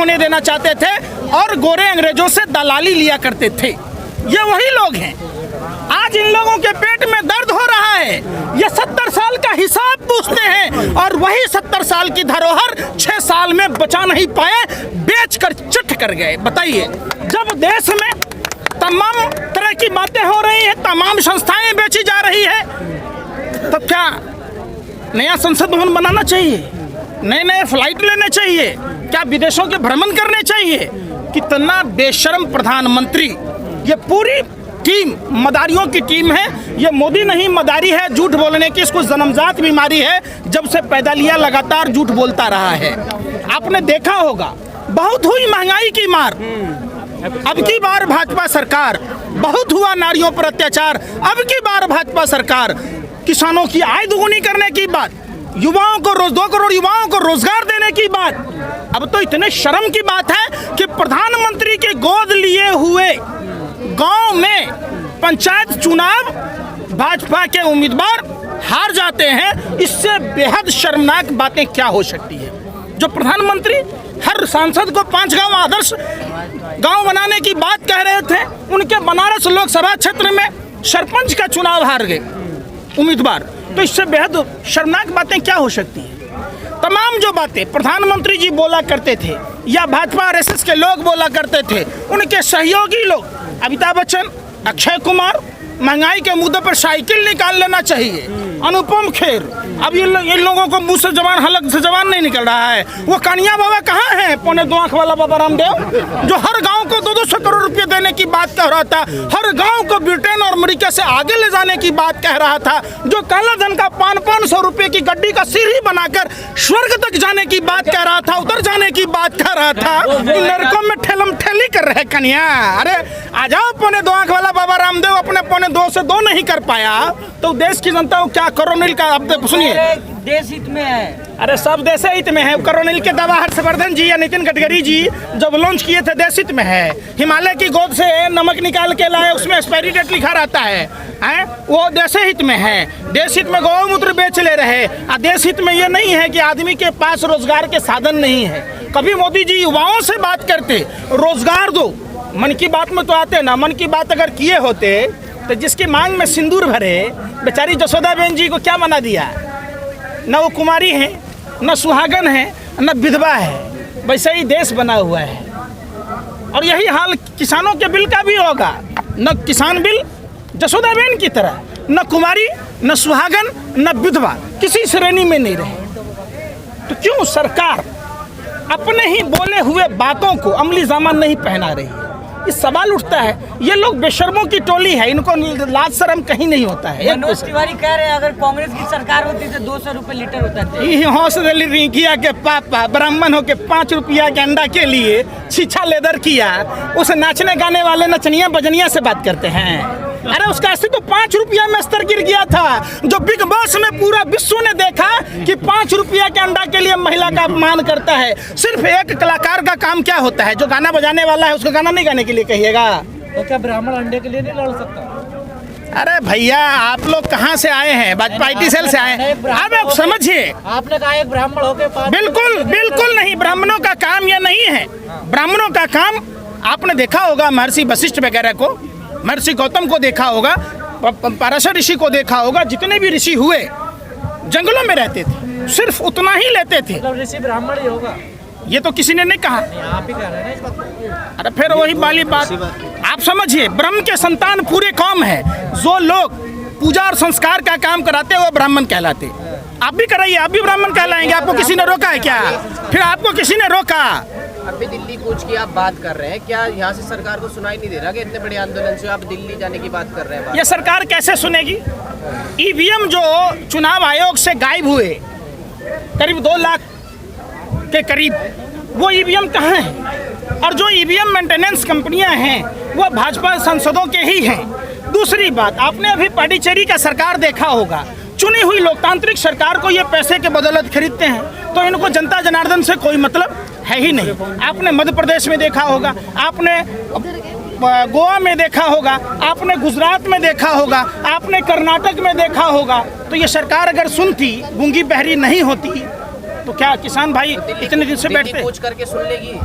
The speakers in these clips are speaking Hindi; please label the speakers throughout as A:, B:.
A: होने देना चाहते थे और गोरे अंग्रेजों से दलाली लिया करते थे। ये वही लोग हैं। आज इन लोगों के पेट में दर्द हो रहा है। ये 70 साल का हिसाब पूछते हैं और वही 70 साल की धरोहर 6 साल में बचा नहीं पाए, बेचकर चट कर गए। बताइए, जब देश में तमाम तरह की बातें हो रही हैं, तमाम संस्थाएं बेची जा रही है, तब क्या नया संसद भवन बनाना चाहिए? नए नए फ्लाइट लेने चाहिए? क्या विदेशों के भ्रमण करने चाहिए? कितना बेशर्म प्रधानमंत्री। ये पूरी टीम मदारियों की टीम है। ये मोदी नहीं, मदारी है। झूठ बोलने की इसको जन्मजात बीमारी है। जब से पैदा लिया लगातार झूठ बोलता रहा है। आपने देखा होगा, बहुत हुई महंगाई की मार। अब की बार भाजपा सरकार, बहुत हुआ नारियों पर अत्याचार। अब की बार भाजपा सरकार, किसानों की आय दुगुनी करने की बात, युवाओं को 2 करोड़ युवाओं को रोजगार देने की बात। अब तो इतने शर्म की बात है कि प्रधानमंत्री के गोद लिए हुए गांव में पंचायत चुनाव भाजपा के उम्मीदवार हार जाते हैं। इससे बेहद शर्मनाक बातें क्या हो सकती है? जो प्रधानमंत्री हर सांसद को 5 गांव आदर्श गांव बनाने की बात कह रहे थे, उनके बनारस लोकसभा क्षेत्र में सरपंच का चुनाव हार गए उम्मीदवार। तो इससे बेहद शर्मनाक बातें क्या हो सकती हैं? तमाम जो बातें प्रधानमंत्री जी बोला करते थे या भाजपा आरएसएस के लोग बोला करते थे, उनके सहयोगी लोग अमिताभ बच्चन, अक्षय कुमार, महंगाई के मुद्दे पर साइकिल निकाल लेना चाहिए, अनुपम खेर। अब इन लोगों को मुंह से जबान, हलक से जबान नहीं निकल रहा है। वो कन्हैया बाबा कहाँ हैं? 2.25 आँख वाला बाबा रामदेव, जो हर गांव को 200 करोड़ रुपए देने की बात कह रहा था, हर गांव को ब्रिटेन और अमेरिका से आगे ले जाने की बात कह रहा था, जो काला धन का 500 रुपए की गड्डी का सीढ़ी बनाकर स्वर्ग तक जाने की बात कह रहा था, उतर जाने की बात कह रहा था। लड़कों में ठेलम ठेली कर रहे कन्हैया। अरे आ जाओ, 2.25 आँख वाला बाबा रामदेव अपने 2.25 से 2 नहीं कर पाया तो देश की जनता को क्या? करोनिल का अब सुनिए,
B: देश हित में है।
A: अरे सब देश हित में है। करोनिल के दावा हर्षवर्धन जी या नितिन गडकरी जी जब लॉन्च किए थे, देश हित में है। हिमालय की गोद से नमक निकाल के लाए, उसमें एक्सपायरी डेट लिखा रहता है, वो देश हित में है। देश हित में गौमूत्र बेच ले रहे। देश हित में ये नहीं है कि आदमी के पास रोजगार के साधन नहीं है। कभी मोदी जी युवाओं से बात करते, रोजगार दो। मन की बात में तो आते ना, मन की बात अगर किए होते तो जिसकी मांग में सिंदूर भरे बेचारी जसोदा बहन जी को क्या बना दिया? न वो कुमारी है, न सुहागन है, न विधवा है। वैसे ही देश बना हुआ है। और यही हाल किसानों के बिल का भी होगा। न किसान बिल जसोदा बहन की तरह, न कुमारी, न सुहागन, न विधवा, किसी श्रेणी में नहीं रहे। तो क्यों सरकार अपने ही बोले हुए बातों को अमली जामान नहीं पहना रही है? इस सवाल उठता है। ये लोग बेशर्मों की टोली है, इनको लाज शर्म कहीं नहीं होता है।
B: मनोज तिवारी कह रहे हैं अगर कांग्रेस की सरकार होती तो 200 रुपए लीटर होता था।
A: हौसले रिंकिया के पापा ब्राह्मण हो के 5 रुपया के अंडा के लिए छीछा लेदर किया। उस नाचने गाने वाले नचनिया बजनिया से बात करते हैं। अरे उसका अस्तित्व तो 5 रुपया में स्तर गिर गया था। जो बिग बॉस में पूरा विश्व ने देखा कि 5 रुपया के अंडा के लिए महिला का अपमान करता है। सिर्फ एक कलाकार का काम क्या होता है? जो गाना बजाने वाला है उसको गाना नहीं गाने के लिए कहिएगा।
B: तो क्या ब्राह्मण अंडे के लिए नहीं लड़ सकता?
A: अरे भैया, आप लोग कहाँ से आए हैं? भाजपा IT सेल से आए हैं। अब आप समझिए,
B: आपने कहा एक ब्राह्मण होके
A: बिल्कुल बिल्कुल नहीं। ब्राह्मणों का काम यह नहीं है। ब्राह्मणों का काम, आपने देखा होगा महर्षि वशिष्ठ वगैरह को, महर्षि गौतम को देखा होगा, पराशर ऋषि को देखा होगा। जितने भी ऋषि हुए जंगलों में रहते थे, सिर्फ उतना ही लेते थे।
B: ऋषि ब्राह्मण ही होगा,
A: ये तो किसी ने नहीं कहा।
B: आप ही कह रहे हैं।
A: अरे फिर वही वाली बात आप समझिए। ब्रह्म के संतान पूरे कौम है। जो लोग पूजा और संस्कार का काम कराते हैं वो ब्राह्मण कहलाते। आप भी कराइए, आप भी ब्राह्मण कहलाएंगे। आपको किसी ने रोका है क्या? फिर आपको किसी ने रोका?
C: अभी दिल्ली कूच की आप बात कर रहे हैं, क्या यहाँ से सरकार को सुनाई नहीं दे रहा कि इतने बड़े आंदोलन से आप दिल्ली जाने की बात कर रहे हैं?
A: ये सरकार कैसे सुनेगी? ईवीएम जो चुनाव आयोग से गायब हुए, करीब 2 लाख के करीब, वो ईवीएम कहाँ हैं? और जो ईवीएम मेंटेनेंस कंपनियां हैं वो भाजपा सांसदों के ही हैं। दूसरी बात, आपने अभी पांडिचेरी का सरकार देखा होगा। चुनी हुई लोकतांत्रिक सरकार को ये पैसे के बदौलत खरीदते हैं, तो इनको जनता जनार्दन से कोई मतलब है ही नहीं। आपने मध्य प्रदेश में देखा होगा, आपने गोवा में देखा होगा, आपने गुजरात में देखा होगा, आपने कर्नाटक में देखा होगा। तो ये सरकार अगर सुनती, गूंगी बहरी नहीं होती, तो क्या किसान भाई इतने दिन से बैठते?
C: पूछ करके सुन लेगी।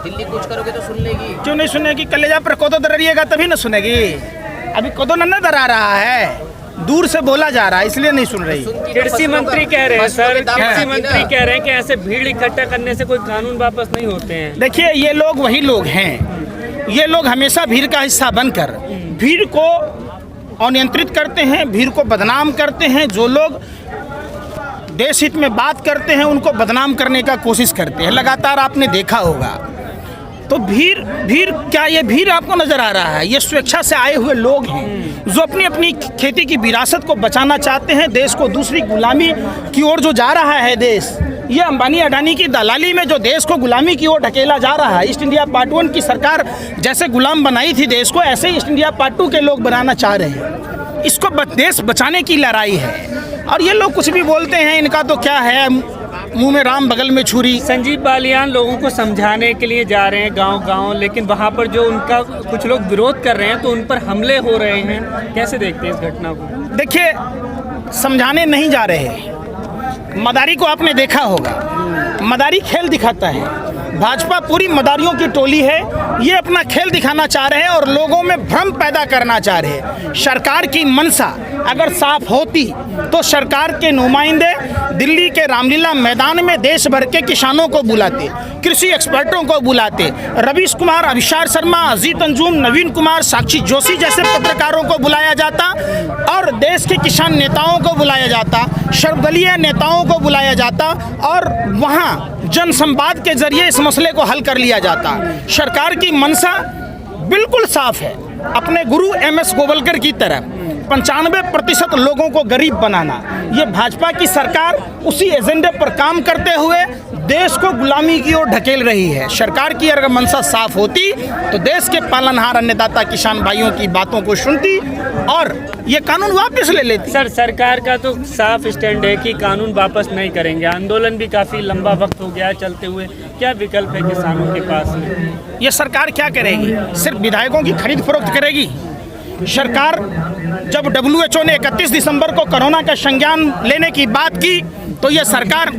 C: दिल्ली कूच करोगे तो सुन लेगी।
A: क्यों नहीं सुनेगी? कलेजा पर कोदो दरिएगा तभी ना सुनेगी। अभी कोदो न दरा रहा है, दूर से बोला जा रहा है, इसलिए नहीं सुन रही।
D: कृषि मंत्री कह रहे हैं सर, कृषि मंत्री कह रहे हैं कि ऐसे भीड़ इकट्ठा करने से कोई कानून वापस नहीं होते हैं।
A: देखिए, ये लोग वही लोग हैं, ये लोग हमेशा भीड़ का हिस्सा बनकर भीड़ को अनियंत्रित करते हैं, भीड़ को बदनाम करते हैं। जो लोग देश हित में बात करते हैं उनको बदनाम करने का कोशिश करते हैं, लगातार आपने देखा होगा। तो भीड़ क्या ये भीड़ आपको नजर आ रहा है? ये स्वेच्छा से आए हुए लोग हैं जो अपनी अपनी खेती की विरासत को बचाना चाहते हैं। देश को दूसरी गुलामी की ओर जो जा रहा है देश, ये अंबानी अडानी की दलाली में जो देश को गुलामी की ओर ढकेला जा रहा है। ईस्ट इंडिया पार्ट 1 की सरकार जैसे गुलाम बनाई थी देश को, ऐसे ईस्ट इंडिया पार्ट 2 के लोग बनाना चाह रहे हैं। इसको देश बचाने की लड़ाई है। और ये लोग कुछ भी बोलते हैं, इनका तो क्या है, मुंह में राम बगल में छुरी।
D: संजीव बालियान लोगों को समझाने के लिए जा रहे हैं गांव-गांव, लेकिन वहां पर जो उनका कुछ लोग विरोध कर रहे हैं तो उन पर हमले हो रहे हैं। कैसे देखते हैं इस घटना को?
A: देखिए, समझाने नहीं जा रहे। मदारी को आपने देखा होगा, मदारी खेल दिखाता है। भाजपा पूरी मदारियों की टोली है, ये अपना खेल दिखाना चाह रहे हैं और लोगों में भ्रम पैदा करना चाह रहे हैं। सरकार की मंशा अगर साफ होती तो सरकार के नुमाइंदे दिल्ली के रामलीला मैदान में देश भर के किसानों को बुलाते, कृषि एक्सपर्टों को बुलाते, रवीश कुमार, अभिषार शर्मा, अजीत अंजुम, नवीन कुमार, साक्षी जोशी जैसे पत्रकारों को बुलाया जाता और देश के किसान नेताओं को बुलाया जाता, सर्वदलीय नेताओं को बुलाया जाता और वहाँ जन संवाद के जरिए इस मसले को हल कर लिया जाता। सरकार की मंशा बिल्कुल साफ है, अपने गुरु MS गोवलकर की तरह 95% लोगों को गरीब बनाना। ये भाजपा की सरकार उसी एजेंडे पर काम करते हुए देश को गुलामी की ओर ढकेल रही है। सरकार की अगर मंशा साफ होती तो देश के पालनहार अन्नदाता किसान भाइयों की बातों को सुनती और ये कानून वापस ले लेती।
D: सर, सरकार का तो साफ स्टैंड है कि कानून वापस नहीं करेंगे। आंदोलन भी काफ़ी लंबा वक्त हो गया है चलते हुए, क्या विकल्प है किसानों के पास में?
A: ये सरकार क्या करेगी? सिर्फ विधायकों की खरीद फरोख्त करेगी? सरकार जब WHO ने 31 दिसंबर को कोरोना का संज्ञान लेने की बात की तो ये सरकार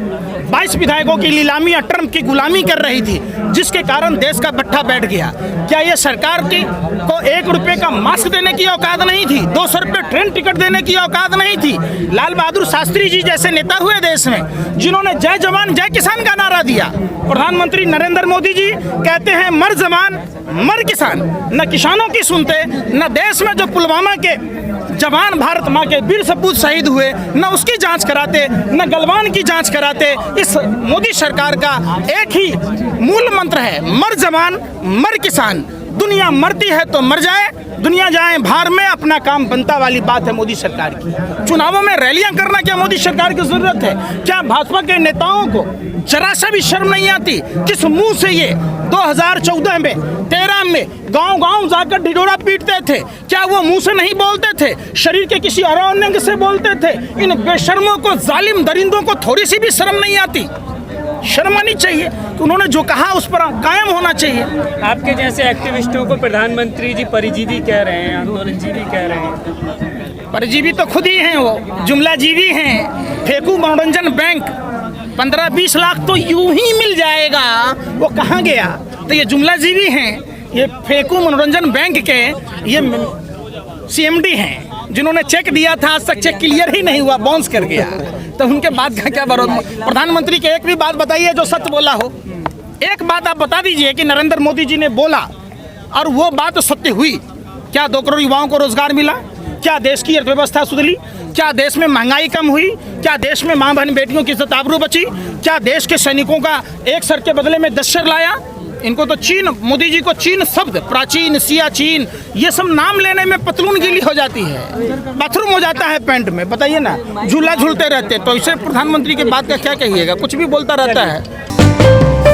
A: 22 विधायकों की नीलामी और टर्म की गुलामी कर रही थी, जिसके कारण देश का बट्ठा बैठ गया। क्या ये सरकार की को 1 रुपये का मास्क देने की औकात नहीं थी? 200 रुपये ट्रेन टिकट देने की औकात नहीं थी? लाल बहादुर शास्त्री जी जैसे नेता हुए देश में, जिन्होंने जय जवान जय किसान का नारा दिया। प्रधानमंत्री नरेंद्र मोदी जी कहते हैं मर जवान मर किसान। न किसानों की सुनते, न देश में जो पुलवामा के जवान भारत माँ के वीर सपूत शहीद हुए न उसकी जांच कराते, न गलवान की जांच कराते। इस मोदी सरकार का एक ही मूल मंत्र है, मर जवान मर किसान। दुनिया मरती है तो मर जाए, दुनिया जाए भार में, अपना काम बनता वाली बात है मोदी सरकार की। चुनावों में रैलियां करना क्या मोदी सरकार की जरूरत है? क्या भाजपा के नेताओं को जरा सा भी शर्म नहीं आती? किस मुंह से ये 2014 में 13 में गांव-गांव जाकर ढिढोरा पीटते थे? क्या वो मुंह से नहीं बोलते थे? शरीर के किसी और अंग से बोलते थे? इन बेशर्मों को, जालिम दरिंदों को थोड़ी सी भी शर्म नहीं आती? शर्म आनी चाहिए कि उन्होंने जो कहा उस पर कायम होना चाहिए।
D: आपके जैसे एक्टिविस्टों को प्रधानमंत्री जी परिजीवी कह रहे हैं, आंदोलनजीवी कह रहे हैं।
A: परिजीवी तो खुद ही हैं, वो जुमलाजीवी हैं। फेंकू मनोरंजन बैंक 15-20 लाख तो यूं ही मिल जाएगा, वो कहाँ गया? तो ये जुमलाजीवी हैं। ये फेंकू मनोरंजन बैंक के ये CMD हैं, जिन्होंने चेक दिया था, आज तक चेक क्लियर ही नहीं हुआ, बाउंस कर गया। तो उनके बाद का क्या भरोसा? प्रधानमंत्री के एक भी बात बताइए जो सत्य बोला हो। एक बात आप बता दीजिए कि नरेंद्र मोदी जी ने बोला और वो बात सत्य हुई। क्या 2 करोड़ युवाओं को रोजगार मिला? क्या देश की अर्थव्यवस्था सुधरी? क्या देश में महंगाई कम हुई? क्या देश में माँ बहन बेटियों की इज्जत आबरू बची? क्या देश के सैनिकों का 1 सर के बदले में 10 सर लाया? इनको तो चीन, मोदी जी को चीन शब्द, प्राचीन, सियाचीन, ये सब नाम लेने में पतलून गीली हो जाती है, बाथरूम हो जाता है पैंट में। बताइए ना, झूला झूलते रहते। तो इसे प्रधानमंत्री की बात का क्या कहिएगा? कुछ भी बोलता रहता है।